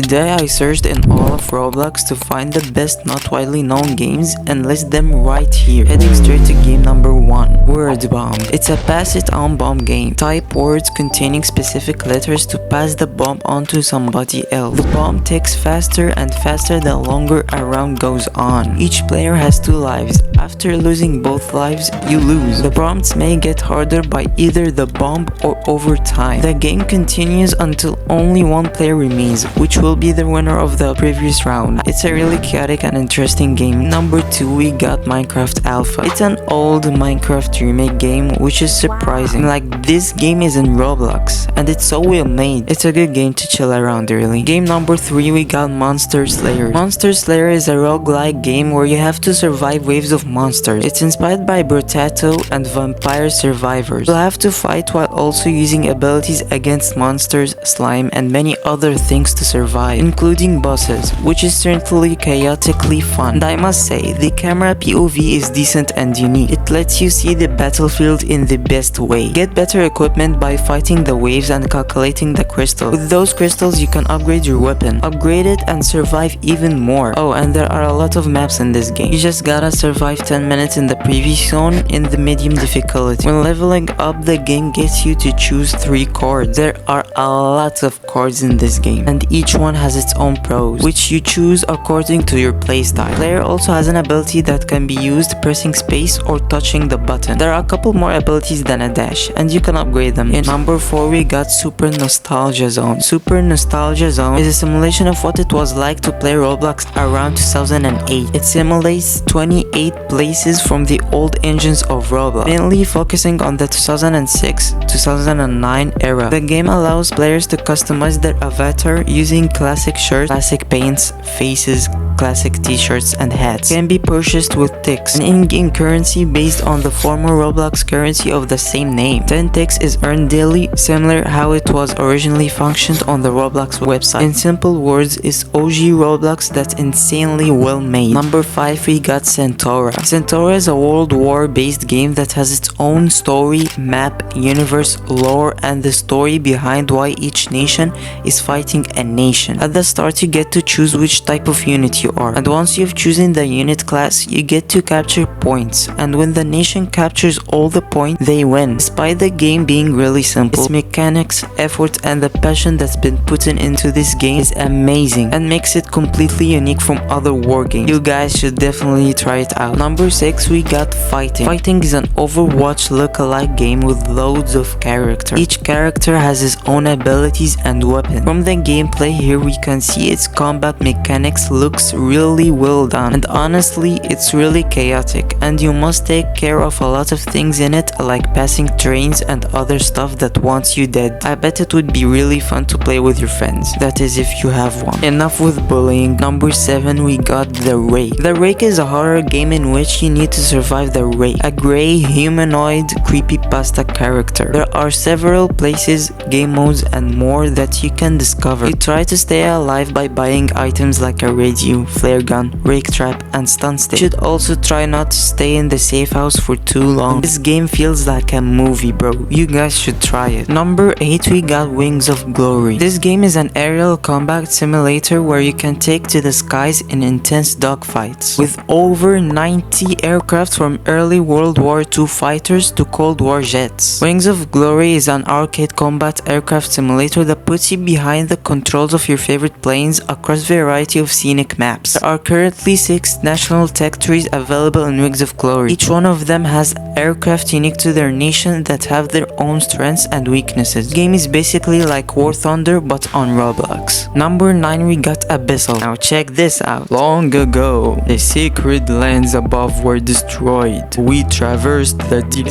Today I searched in all of Roblox to find the best not widely known games and list them right here. Heading straight to game number 1, Word Bomb. It's a pass it on bomb game. Type words containing specific letters to pass the bomb onto somebody else. The bomb ticks faster and faster the longer a round goes on. Each player has 2 lives. After losing both lives, you lose. The prompts may get harder by either the bomb or over time. The game continues until only one player remains, which will be the winner of the previous round. It's a really chaotic and interesting game. Number 2, we got Minecraft Alpha. It's an old Minecraft remake game, which is surprising. Like, this game is in Roblox, and it's so well made. It's a good game to chill around really. Game number 3, we got Monster Slayer. Monster Slayer is a roguelike game where you have to survive waves of monsters. It's inspired by Brotato and Vampire Survivors. You'll have to fight while also using abilities against monsters, slime, and many other things to survive, including bosses, which is certainly chaotically fun. And I must say, the camera POV is decent and unique. It lets you see the battlefield in the best way. Get better equipment by fighting the waves and calculating the crystals. With those crystals, you can upgrade your weapon, upgrade it, and survive even more. Oh, and there are a lot of maps in this game. You just gotta survive 10 minutes in the previous zone in the medium difficulty. When leveling up, the game gets you to choose 3 cards. There are a lot of cards in this game, and each one has its own pros, which you choose according to your playstyle. Player also has an ability that can be used pressing space or touching the button. There are a couple more abilities than a dash, and you can upgrade them. In number 4, we got Super Nostalgia Zone. Super Nostalgia Zone is a simulation of what it was like to play Roblox around 2008. It simulates 28 places from the old engines of Roblox, mainly focusing on the 2006-2009 era. The game allows players to customize their avatar using classic shirts, classic paints, faces, classic t-shirts, and hats. Can be purchased with ticks, an in-game currency based on the former Roblox currency of the same name. 10 ticks is earned daily, similar how it was originally functioned on the Roblox website. In simple words, it's OG Roblox that's insanely well made. Number 5, we got Centaura. Centaura is a World War based game that has its own story, map, universe, lore, and the story behind why each nation is fighting a nation. At the start, you get to choose which type of unit you are, and once you've chosen the unit class, you get to capture points, and when the nation captures all the points, they win. Despite the game being really simple, its mechanics, effort, and the passion that's been put into this game is amazing and makes it completely unique from other war games. You guys should definitely try it out. Number 6, we got Fighting. Fighting is an Overwatch look-alike game with loads of characters. Each character has his own abilities and weapons. From the gameplay here, we can see its combat mechanics looks really well done, and honestly, it's really chaotic, and you must take care of a lot of things in it, like passing trains and other stuff that wants you dead. I bet it would be really fun to play with your friends, that is if you have one. Enough with bullying. Number 7, we got The Rake. The Rake is a horror game in which you need to survive the Rake, a grey humanoid creepypasta character. There are several places, game modes, and more that you can discover. You try to stay alive by buying items like a radio, flare gun, rake trap, and stun stick. You should also try not to stay in the safe house for too long. This game feels like a movie, bro. You guys should try it. Number 8, we got Wings of Glory. This game is an aerial combat simulator where you can take to the skies in intense dogfights, with over 90 aircraft from early World War II fighters to Cold War jets. Wings of Glory is an arcade combat aircraft simulator that puts you behind the controls of your favorite planes across a variety of scenic maps. There are currently 6 national tech trees available in Wings of Glory. Each one of them has aircraft unique to their nation that have their own strengths and weaknesses. The game is basically like War Thunder but on Roblox. Number 9, we got Abyssal. Now check this out. Long ago, the sacred lands above were destroyed. We traversed the deep.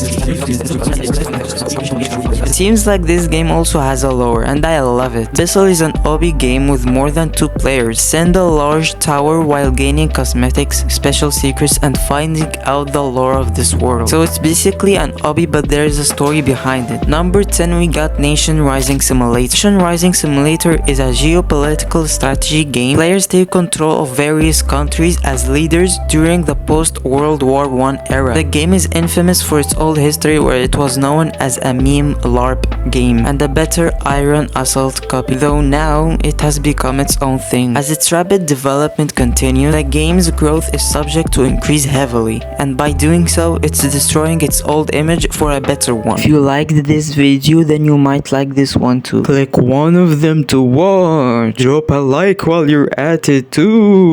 It seems like this game also has a lore, and I love it. Abyssal is an obby game with more than 2 players. Send a large tower power while gaining cosmetics, special secrets, and finding out the lore of this world. So it's basically an obby, but there is a story behind it. Number 10, we got Nation Rising Simulator. Nation Rising Simulator is a geopolitical strategy game. Players take control of various countries as leaders during the post-World War I era. The game is infamous for its old history where it was known as a meme LARP game and a better Iron Assault copy, though now it has become its own thing. As its rapid development continues, the game's growth is subject to increase heavily, and by doing so, it's destroying its old image for a better one. If you liked this video, then you might like this one too. Click one of them to watch. Drop a like while you're at it too.